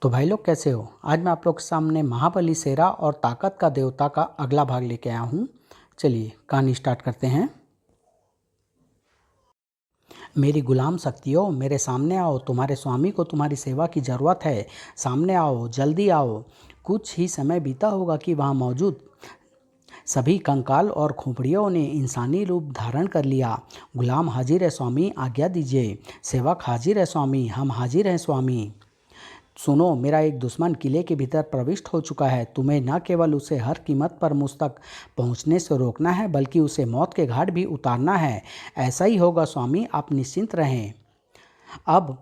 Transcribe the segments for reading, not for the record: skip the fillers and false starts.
तो भाई लोग कैसे हो। आज मैं आप लोग के सामने महाबली शेरा और ताकत का देवता का अगला भाग लेके आया हूँ। चलिए कहानी स्टार्ट करते हैं। मेरी गुलाम शक्तियों, मेरे सामने आओ। तुम्हारे स्वामी को तुम्हारी सेवा की ज़रूरत है। सामने आओ, जल्दी आओ। कुछ ही समय बीता होगा कि वहाँ मौजूद सभी कंकाल और खोपड़ियों ने इंसानी रूप धारण कर लिया। गुलाम हाजिर है स्वामी, आज्ञा दीजिए। सेवक हाजिर है स्वामी, हम हाजिर हैं स्वामी। सुनो, मेरा एक दुश्मन किले के भीतर प्रविष्ट हो चुका है। तुम्हें न केवल उसे हर कीमत पर मुझ तक पहुंचने से रोकना है, बल्कि उसे मौत के घाट भी उतारना है। ऐसा ही होगा स्वामी, आप निश्चिंत रहें। अब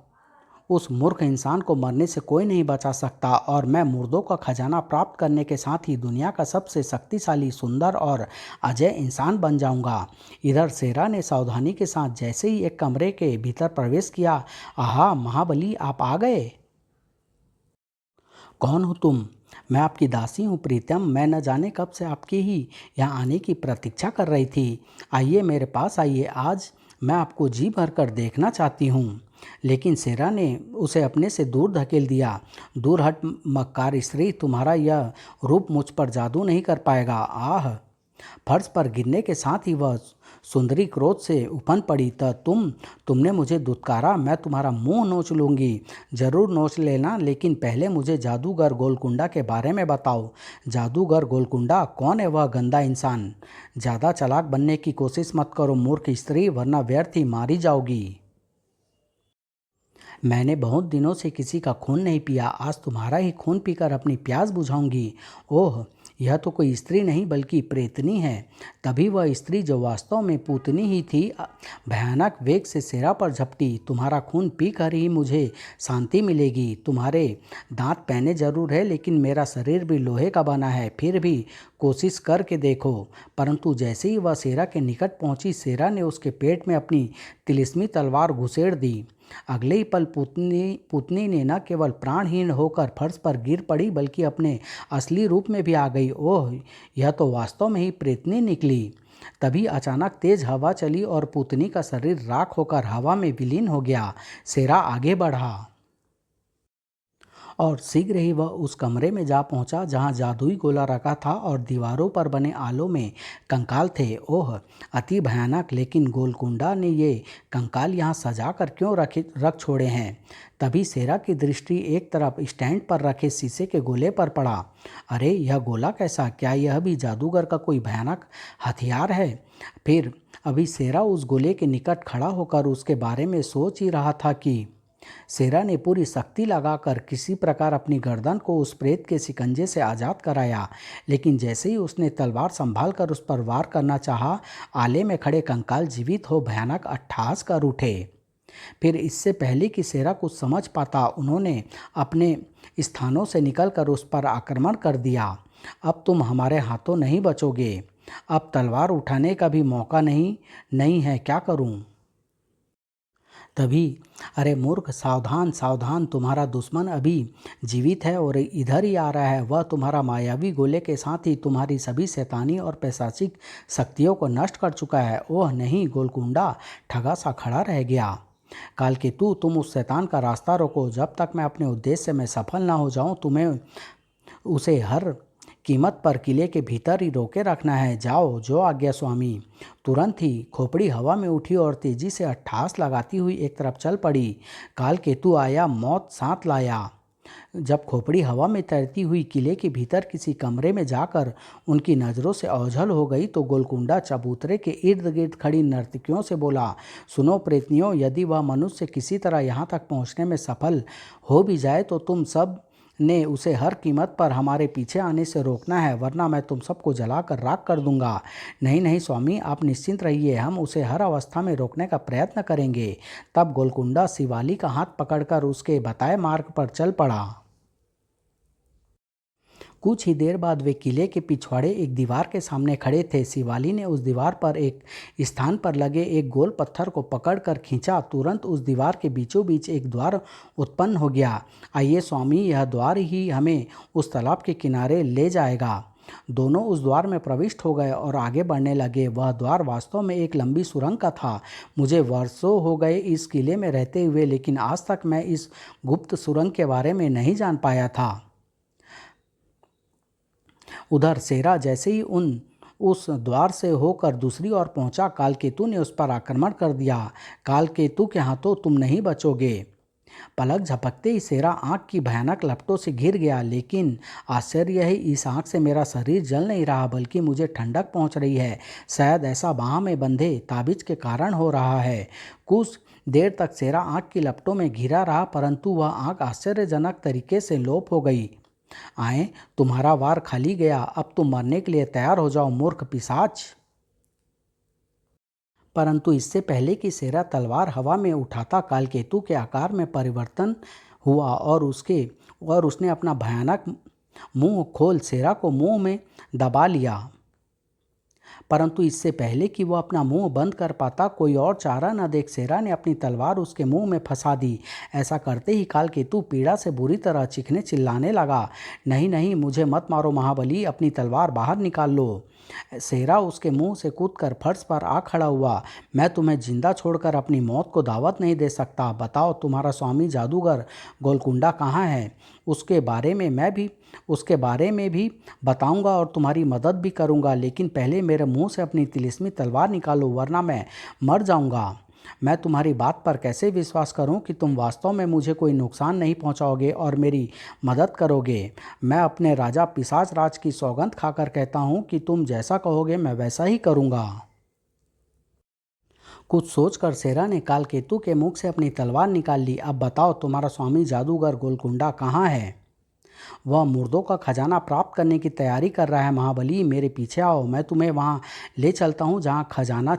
उस मूर्ख इंसान को मरने से कोई नहीं बचा सकता, और मैं मुर्दों का खजाना प्राप्त करने के साथ ही दुनिया का सबसे शक्तिशाली, सुंदर और अजय इंसान बन जाऊंगा। इधर शेरा ने सावधानी के साथ जैसे ही एक कमरे के भीतर प्रवेश किया, आहा महाबली, आप आ गए। कौन हो तुम? मैं आपकी दासी हूँ प्रीतम। मैं न जाने कब से आपके ही यहाँ आने की प्रतीक्षा कर रही थी। आइए मेरे पास आइए, आज मैं आपको जी भर कर देखना चाहती हूँ। लेकिन शेरा ने उसे अपने से दूर धकेल दिया। दूर हट मक्कार स्त्री, तुम्हारा यह रूप मुझ पर जादू नहीं कर पाएगा। आह! फर्श पर गिरने के साथ ही वह सुंदरी क्रोध से उफन पड़ी। तुमने मुझे दुत्कारा, मैं तुम्हारा मुंह नोच लूंगी। जरूर नोच लेना, लेकिन पहले मुझे जादूगर गोलकुंडा के बारे में बताओ। जादूगर गोलकुंडा? कौन है वह गंदा इंसान? ज़्यादा चालाक बनने की कोशिश मत करो मूर्ख स्त्री, वरना व्यर्थ ही मारी जाओगी। मैंने बहुत दिनों से किसी का खून नहीं पिया, आज तुम्हारा ही खून पीकर अपनी प्यास बुझाऊंगी। ओह, यह तो कोई स्त्री नहीं बल्कि प्रेतनी है। तभी वह स्त्री, जो वास्तव में पूतनी ही थी, भयानक वेग से शेरा पर झपटी। तुम्हारा खून पीकर ही मुझे शांति मिलेगी। तुम्हारे दांत पहने जरूर है, लेकिन मेरा शरीर भी लोहे का बना है। फिर भी कोशिश करके देखो। परंतु जैसे ही वह शेरा के निकट पहुंची, शेरा ने उसके पेट में अपनी तिलिस्मी तलवार घुसेड़ दी। अगले ही पल पुतनी ने न केवल प्राणहीन होकर फर्श पर गिर पड़ी, बल्कि अपने असली रूप में भी आ गई। ओह, यह तो वास्तव में ही प्रेतनी निकली। तभी अचानक तेज हवा चली और पुतनी का शरीर राख होकर हवा में विलीन हो गया। शेरा आगे बढ़ा और शीघ्र ही वह उस कमरे में जा पहुंचा जहां जादुई गोला रखा था और दीवारों पर बने आलों में कंकाल थे। ओह, अति भयानक! लेकिन गोलकुंडा ने ये कंकाल यहाँ सजा कर क्यों रख छोड़े हैं? तभी शेरा की दृष्टि एक तरफ स्टैंड पर रखे शीशे के गोले पर पड़ा। अरे, यह गोला कैसा? क्या यह भी जादूगर का कोई भयानक हथियार है? फिर अभी शेरा उस गोले के निकट खड़ा होकर उसके बारे में सोच ही रहा था कि शेरा ने पूरी शक्ति लगाकर किसी प्रकार अपनी गर्दन को उस प्रेत के शिकंजे से आज़ाद कराया। लेकिन जैसे ही उसने तलवार संभाल कर उस पर वार करना चाहा, आले में खड़े कंकाल जीवित हो भयानक अट्टहास कर उठे। फिर इससे पहले कि शेरा कुछ समझ पाता, उन्होंने अपने स्थानों से निकलकर उस पर आक्रमण कर दिया। अब तुम हमारे हाथों नहीं बचोगे। अब तलवार उठाने का भी मौका नहीं नहीं है, क्या करूं? तभी, अरे मूर्ख, सावधान सावधान, तुम्हारा दुश्मन अभी जीवित है और इधर ही आ रहा है। वह तुम्हारा मायावी गोले के साथ ही तुम्हारी सभी शैतानी और पैशाचिक शक्तियों को नष्ट कर चुका है। ओह नहीं! गोलकुंडा ठगा सा खड़ा रह गया। कालकेतु, तुम उस शैतान का रास्ता रोको। जब तक मैं अपने उद्देश्य में सफल ना हो जाऊं, तुम्हें उसे हर कीमत पर किले के भीतर ही रोके रखना है। जाओ, जो आज्ञा स्वामी। तुरंत ही खोपड़ी हवा में उठी और तेजी से अट्ठास लगाती हुई एक तरफ चल पड़ी। काल केतु आया, मौत साथ लाया। जब खोपड़ी हवा में तैरती हुई किले के भीतर किसी कमरे में जाकर उनकी नज़रों से ओझल हो गई, तो गोलकुंडा चबूतरे के इर्द गिर्द खड़ी नर्तकियों से बोला, सुनो प्रेतनियों, यदि वह मनुष्य किसी तरह यहाँ तक पहुँचने में सफल हो भी जाए, तो तुम सब ने उसे हर कीमत पर हमारे पीछे आने से रोकना है, वरना मैं तुम सबको जलाकर राख कर दूंगा। नहीं नहीं स्वामी, आप निश्चिंत रहिए, हम उसे हर अवस्था में रोकने का प्रयत्न करेंगे। तब गोलकुंडा शिवाली का हाथ पकड़कर उसके बताए मार्ग पर चल पड़ा। कुछ ही देर बाद वे किले के पिछवाड़े एक दीवार के सामने खड़े थे। शिवाली ने उस दीवार पर एक स्थान पर लगे एक गोल पत्थर को पकड़कर खींचा। तुरंत उस दीवार के बीचों बीच एक द्वार उत्पन्न हो गया। आइए स्वामी, यह द्वार ही हमें उस तालाब के किनारे ले जाएगा। दोनों उस द्वार में प्रविष्ट हो गए और आगे बढ़ने लगे। वह द्वार वास्तव में एक लंबी सुरंग का था। मुझे वर्षों हो गए इस किले में रहते हुए, लेकिन आज तक मैं इस गुप्त सुरंग के बारे में नहीं जान पाया था। उधर सेरा जैसे ही उस द्वार से होकर दूसरी ओर पहुंचा, कालकेतु ने उस पर आक्रमण कर दिया। कालकेतु के हाथों तुम नहीं बचोगे। पलक झपकते ही सेरा आग की भयानक लपटों से घिर गया, लेकिन आश्चर्य है, इस आग से मेरा शरीर जल नहीं रहा बल्कि मुझे ठंडक पहुंच रही है। शायद ऐसा बाह में बंधे ताबीज के कारण हो रहा है। कुछ देर तक सेरा आग की लपटों में घिरा रहा, परंतु वह आग आश्चर्यजनक तरीके से लोप हो गई। आए, तुम्हारा वार खाली गया, अब तुम मरने के लिए तैयार हो जाओ मूर्ख पिशाच। परंतु इससे पहले कि सेरा तलवार हवा में उठाता, कालकेतु के आकार में परिवर्तन हुआ और उसने अपना भयानक मुंह खोल सेरा को मुंह में दबा लिया। परंतु इससे पहले कि वह अपना मुंह बंद कर पाता, कोई और चारा न देख सेरा ने अपनी तलवार उसके मुंह में फंसा दी। ऐसा करते ही कालकेतु पीड़ा से बुरी तरह चीखने चिल्लाने लगा। नहीं नहीं, मुझे मत मारो महाबली, अपनी तलवार बाहर निकाल लो। सेरा उसके मुंह से कूदकर फर्श पर आ खड़ा हुआ। मैं तुम्हें जिंदा छोड़कर अपनी मौत को दावत नहीं दे सकता। बताओ, तुम्हारा स्वामी जादूगर गोलकुंडा कहाँ है? उसके बारे में भी बताऊंगा और तुम्हारी मदद भी करूंगा, लेकिन पहले मेरे मुंह से अपनी तिलिस्मी तलवार निकालो, वरना मैं मर जाऊंगा। मैं तुम्हारी बात पर कैसे विश्वास करूं कि तुम वास्तव में मुझे कोई नुकसान नहीं पहुंचाओगे और मेरी मदद करोगे? मैं अपने राजा पिशाच राज की सौगंध खाकर कहता हूं कि तुम जैसा कहोगे मैं वैसा ही करूंगा। कुछ सोचकर सेरा ने कालकेतु के मुख से अपनी तलवार निकाल ली। अब बताओ, तुम्हारा स्वामी जादूगर गोलकुंडा कहाँ है? वह मुर्दों का खजाना प्राप्त करने की तैयारी कर रहा है महाबली। मेरे पीछे आओ, मैं तुम्हें वहाँ ले चलता हूँ जहाँ खजाना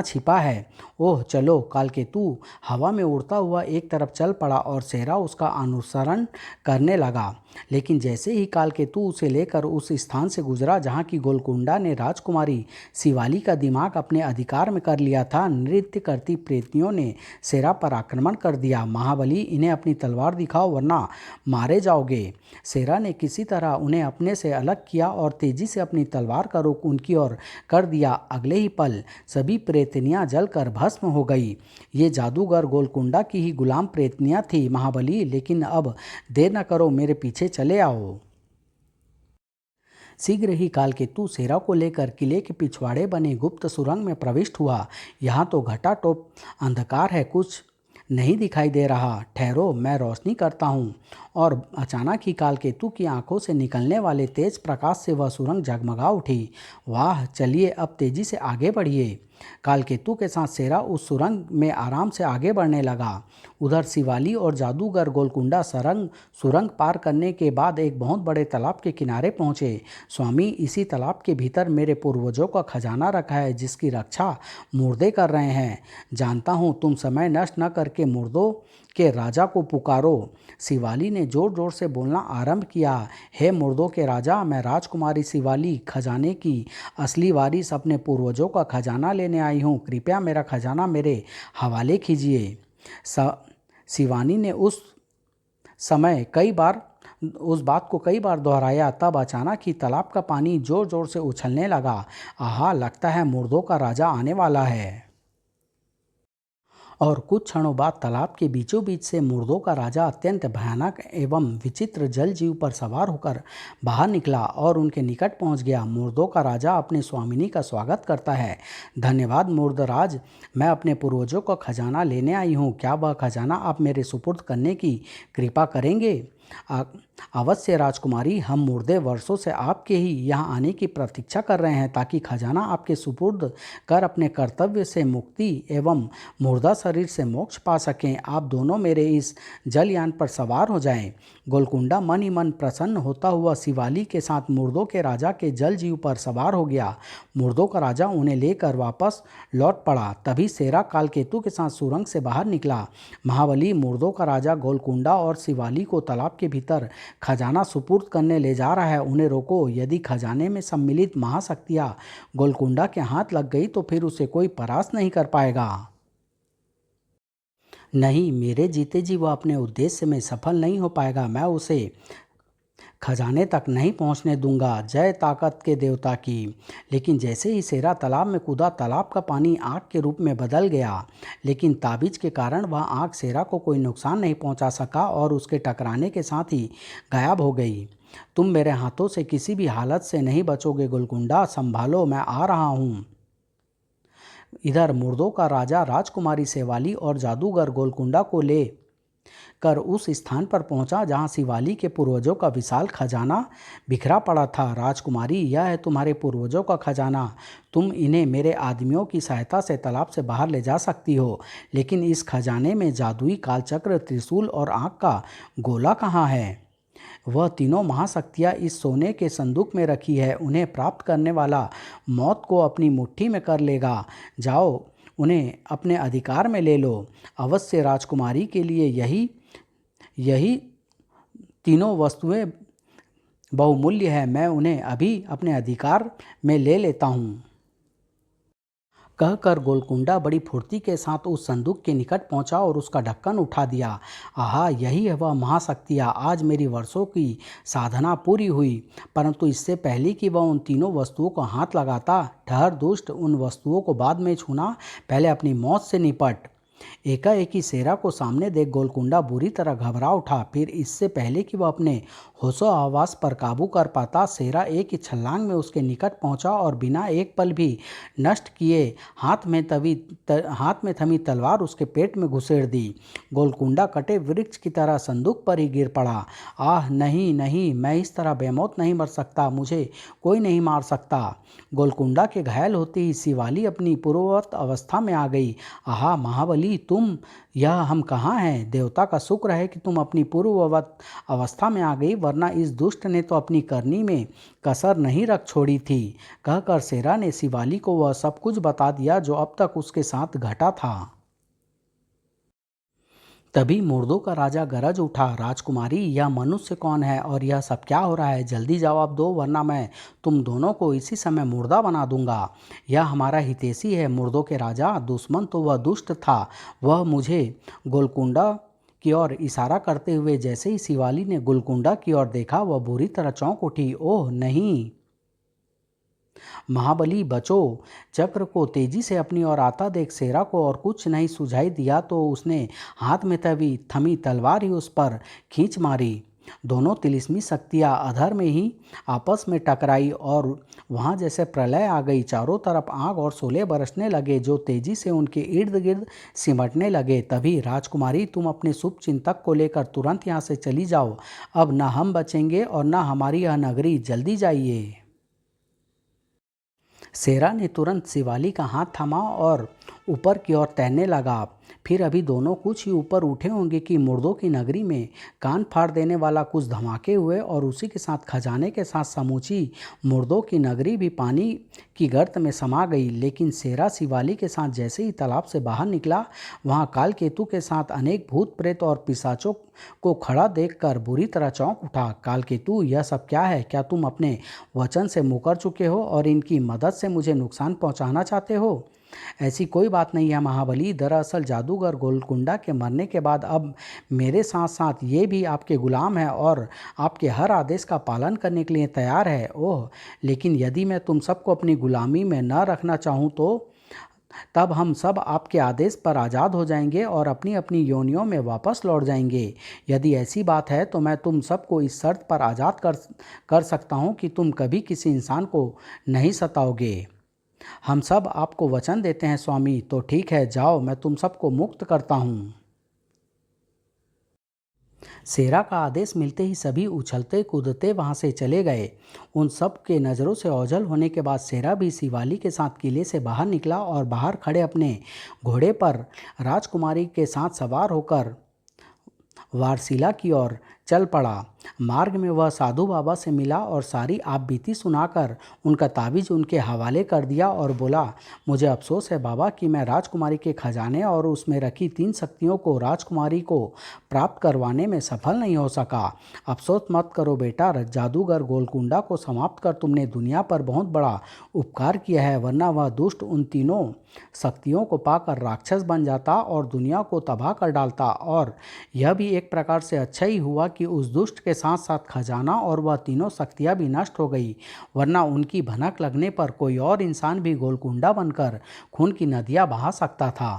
छिपा है। ओह चलो। कालकेतु हवा में उड़ता हुआ एक तरफ चल पड़ा और सेरा उसका अनुसरण करने लगा। लेकिन जैसे ही कालकेतु उसे लेकर उस स्थान से गुजरा जहाँ की गोलकुंडा ने राजकुमारी शिवाली का दिमाग अपने अधिकार में कर लिया था, नृत्य करती प्रेतियों ने सेरा पर आक्रमण कर दिया। महाबली, इन्हें अपनी तलवार दिखाओ वरना मारे जाओगे। सेरा ने किसी तरह उन्हें अपने से अलग किया और तेजी से अपनी तलवार का रुख उनकी ओर कर दिया। अगले ही पल सभी प्रेतनियां जलकर भस्म हो गई। ये जादूगर गोलकुंडा की ही गुलाम प्रेतनियां थी महाबली, लेकिन अब देर न करो, मेरे पीछे चले आओ। शीघ्र ही कालकेतु सेरा को लेकर किले के पिछवाड़े बने गुप्त सुरंग में प्रविष्ट हुआ। यहाँ तो घटाटोप अंधकार है, कुछ नहीं दिखाई दे रहा। ठहरो, मैं रोशनी करता हूँ। और अचानक ही कालकेतु की आंखों से निकलने वाले तेज प्रकाश से वह सुरंग जगमगा उठी। वाह, चलिए अब तेजी से आगे बढ़िए। कालकेतु के साथ सेरा उस सुरंग में आराम से आगे बढ़ने लगा। उधर शिवाली और जादूगर गोलकुंडा सुरंग पार करने के बाद एक बहुत बड़े तालाब के किनारे पहुंचे। स्वामी, इसी तालाब के भीतर मेरे पूर्वजों का खजाना रखा है, जिसकी रक्षा मुर्दे कर रहे हैं। जानता हूं, तुम समय नष्ट न करके मुर्दों के राजा को पुकारो। शिवाली ने जोर जोर से बोलना आरंभ किया। हे मुर्दों के राजा, मैं राजकुमारी शिवाली खजाने की असली वारिस अपने पूर्वजों का खजाना लेने आई हूँ। कृपया मेरा खजाना मेरे हवाले कीजिए। शिवानी ने उस बात को कई बार दोहराया। तब अचानक ही तालाब का पानी जोर जोर से उछलने लगा। आहा, लगता है मुर्दों का राजा आने वाला है। और कुछ क्षणों बाद तालाब के बीचों बीच से मुर्दों का राजा अत्यंत भयानक एवं विचित्र जल जीव पर सवार होकर बाहर निकला और उनके निकट पहुंच गया। मुर्दों का राजा अपने स्वामिनी का स्वागत करता है। धन्यवाद मुर्दराज, मैं अपने पूर्वजों का खजाना लेने आई हूँ। क्या वह खजाना आप मेरे सुपुर्द करने की कृपा करेंगे? अवश्य राजकुमारी, हम मुर्दे वर्षों से आपके ही यहाँ आने की प्रतीक्षा कर रहे हैं ताकि खजाना आपके सुपुर्द कर अपने कर्तव्य से मुक्ति एवं मुर्दा शरीर से मोक्ष पा सकें। आप दोनों मेरे इस जलयान पर सवार हो जाएं। गोलकुंडा मन ही मन प्रसन्न होता हुआ शिवाली के साथ मुर्दों के राजा के जल जीव पर सवार हो गया। मुर्दों का राजा उन्हें लेकर वापस लौट पड़ा। तभी सेरा कालकेतु के साथ सुरंग से बाहर निकला। महाबली, मुर्दों का राजा गोलकुंडा और शिवाली को तालाब के भीतर खजाना सुपुर्द करने ले जा रहा है। उन्हें रोको। यदि खजाने में सम्मिलित महाशक्तियाँ गोलकुंडा के हाथ लग गई तो फिर उसे कोई परास्त नहीं कर पाएगा। नहीं, मेरे जीते जी वह अपने उद्देश्य में सफल नहीं हो पाएगा। मैं उसे खजाने तक नहीं पहुंचने दूंगा, जय ताकत के देवता की। लेकिन जैसे ही शेरा तालाब में कूदा, तालाब का पानी आग के रूप में बदल गया। लेकिन ताबीज के कारण वह आग शेरा को कोई नुकसान नहीं पहुंचा सका और उसके टकराने के साथ ही गायब हो गई। तुम मेरे हाथों से किसी भी हालत से नहीं बचोगे गोलकुंडा, संभालो, मैं आ रहा हूँ। इधर मुर्दों का राजा राजकुमारी शेवाली और जादूगर गोलकुंडा को ले कर उस स्थान पर पहुंचा जहां शिवाली के पूर्वजों का विशाल खजाना बिखरा पड़ा था। राजकुमारी, यह है तुम्हारे पूर्वजों का खजाना। तुम इन्हें मेरे आदमियों की सहायता से तालाब से बाहर ले जा सकती हो, लेकिन इस खजाने में जादुई कालचक्र, त्रिशूल और आग का गोला कहाँ है? वह तीनों महाशक्तियाँ इस सोने के संदूक में रखी है। उन्हें प्राप्त करने वाला मौत को अपनी मुट्ठी में कर लेगा। जाओ, उन्हें अपने अधिकार में ले लो। अवश्य राजकुमारी के लिए यही यही तीनों वस्तुएं बहुमूल्य है। मैं उन्हें अभी अपने अधिकार में ले लेता हूँ। कहकर गोलकुंडा बड़ी फुर्ती के साथ उस संदूक के निकट पहुंचा और उसका ढक्कन उठा दिया। आहा, यही है वह महाशक्तियाँ। आज मेरी वर्षों की साधना पूरी हुई। परंतु इससे पहले कि वह उन तीनों वस्तुओं को हाथ लगाता, ठहर दुष्ट, उन वस्तुओं को बाद में छूना, पहले अपनी मौत से निपट। एकाएक ही शेरा को सामने देख गोलकुंडा बुरी तरह घबरा उठा। फिर इससे पहले कि वह अपने होशो हवास पर काबू कर पाता, शेरा एक ही छलांग में उसके निकट पहुंचा और बिना एक पल भी नष्ट किए हाथ में थमी तलवार उसके पेट में घुसेड़ दी। गोलकुंडा कटे वृक्ष की तरह संदूक पर ही गिर पड़ा। आह नहीं नहीं, मैं इस तरह बेमौत नहीं मर सकता, मुझे कोई नहीं मार सकता। गोलकुंडा के घायल होते ही शिवाली अपनी पूर्ववत अवस्था में आ गई। आहा महाबली, तुम, यह हम कहाँ हैं? देवता का शुक्र है कि तुम अपनी पूर्ववत अवस्था में आ गई, वरना इस दुष्ट ने तो अपनी करनी में कसर नहीं रख छोड़ी थी। कहकर शेरा ने शिवाली को वह सब कुछ बता दिया जो अब तक उसके साथ घटा था। तभी मुर्दों का राजा गरज उठा, राजकुमारी, यह मनुष्य कौन है और यह सब क्या हो रहा है? जल्दी जवाब दो, वरना मैं तुम दोनों को इसी समय मुर्दा बना दूंगा। यह हमारा हितैषी है। मुर्दों के राजा, दुश्मन तो वह दुष्ट था। वह मुझे गोलकुंडा की ओर इशारा करते हुए जैसे ही शिवाली ने गोलकुंडा की ओर देखा, वह बुरी तरह चौंक उठी। ओह नहीं महाबली, बचो। चक्र को तेजी से अपनी ओर आता देख शेरा को और कुछ नहीं सुझाई दिया तो उसने हाथ में थमी तलवार ही उस पर खींच मारी। दोनों तिलिस्मी शक्तियाँ अधर में ही आपस में टकराई और वहाँ जैसे प्रलय आ गई। चारों तरफ आग और शोले बरसने लगे जो तेजी से उनके इर्द गिर्द सिमटने लगे। तभी, राजकुमारी, तुम अपने शुभ चिंतक को लेकर तुरंत यहाँ से चली जाओ। अब न हम बचेंगे और न हमारी यह नगरी। जल्दी जाइए। शेरा ने तुरंत शिवाली का हाथ थामा और ऊपर की ओर तैरने लगा। फिर अभी दोनों कुछ ही ऊपर उठे होंगे कि मुर्दों की नगरी में कान फाड़ देने वाला कुछ धमाके हुए और उसी के साथ खजाने के साथ समूची मुर्दों की नगरी भी पानी की गर्त में समा गई। लेकिन शेरा शिवाली के साथ जैसे ही तालाब से बाहर निकला, वहाँ कालकेतु के साथ अनेक भूत प्रेत और पिशाचों को खड़ा देखकर बुरी तरह चौंक उठा। कालकेतु, यह सब क्या है? क्या तुम अपने वचन से मुकर चुके हो और इनकी मदद से मुझे नुकसान पहुंचाना चाहते हो? ऐसी कोई बात नहीं है महाबली। दरअसल जादूगर गोलकुंडा के मरने के बाद अब मेरे साथ साथ ये भी आपके गुलाम है और आपके हर आदेश का पालन करने के लिए तैयार है। ओह, लेकिन यदि मैं तुम सबको अपनी गुलामी में न रखना चाहूँ तो तब हम सब आपके आदेश पर आज़ाद हो जाएंगे और अपनी अपनी योनियों में वापस लौट जाएंगे। यदि ऐसी बात है तो मैं तुम सबको इस शर्त पर आज़ाद कर सकता हूँ कि तुम कभी किसी इंसान को नहीं सताओगे। हम सब आपको वचन देते हैं स्वामी। तो ठीक है, जाओ, मैं तुम सबको मुक्त करता हूँ। शेरा का आदेश मिलते ही सभी उछलते कूदते वहां से चले गए। उन सब के नज़रों से ओझल होने के बाद शेरा भी शिवाली के साथ किले से बाहर निकला और बाहर खड़े अपने घोड़े पर राजकुमारी के साथ सवार होकर वारसिला की ओर चल पड़ा। मार्ग में वह साधु बाबा से मिला और सारी आपबीती सुनाकर उनका ताबीज उनके हवाले कर दिया और बोला, मुझे अफसोस है बाबा कि मैं राजकुमारी के खजाने और उसमें रखी 3 शक्तियों को राजकुमारी को प्राप्त करवाने में सफल नहीं हो सका। अफसोस मत करो बेटा, जादूगर गोलकुंडा को समाप्त कर तुमने दुनिया पर बहुत बड़ा उपकार किया है, वरना वह दुष्ट उन तीनों शक्तियों को पाकर राक्षस बन जाता और दुनिया को तबाह कर डालता। और यह भी एक प्रकार से अच्छा ही हुआ कि उस दुष्ट के साथ साथ खजाना और वह तीनों शक्तियाँ भी नष्ट हो गई, वरना उनकी भनक लगने पर कोई और इंसान भी गोलकुंडा बनकर खून की नदियाँ बहा सकता था।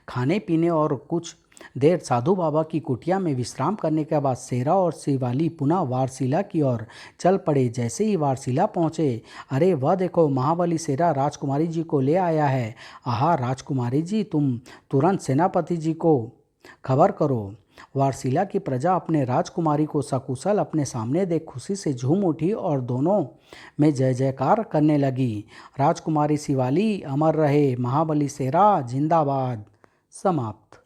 खाने पीने और कुछ देर साधु बाबा की कुटिया में विश्राम करने के बाद शेरा और शिवाली पुनः वारसिला की ओर चल पड़े। जैसे ही वारसिला पहुंचे, अरे वह देखो, महाबली शेरा राजकुमारी जी को ले आया है। आहा राजकुमारी जी, तुम तुरंत सेनापति जी को खबर करो। वारसिला की प्रजा अपने राजकुमारी को सकुशल अपने सामने देख खुशी से झूम उठी और दोनों में जय जयकार करने लगी। राजकुमारी शिवाली अमर रहे, महाबली शेरा जिंदाबाद। समाप्त।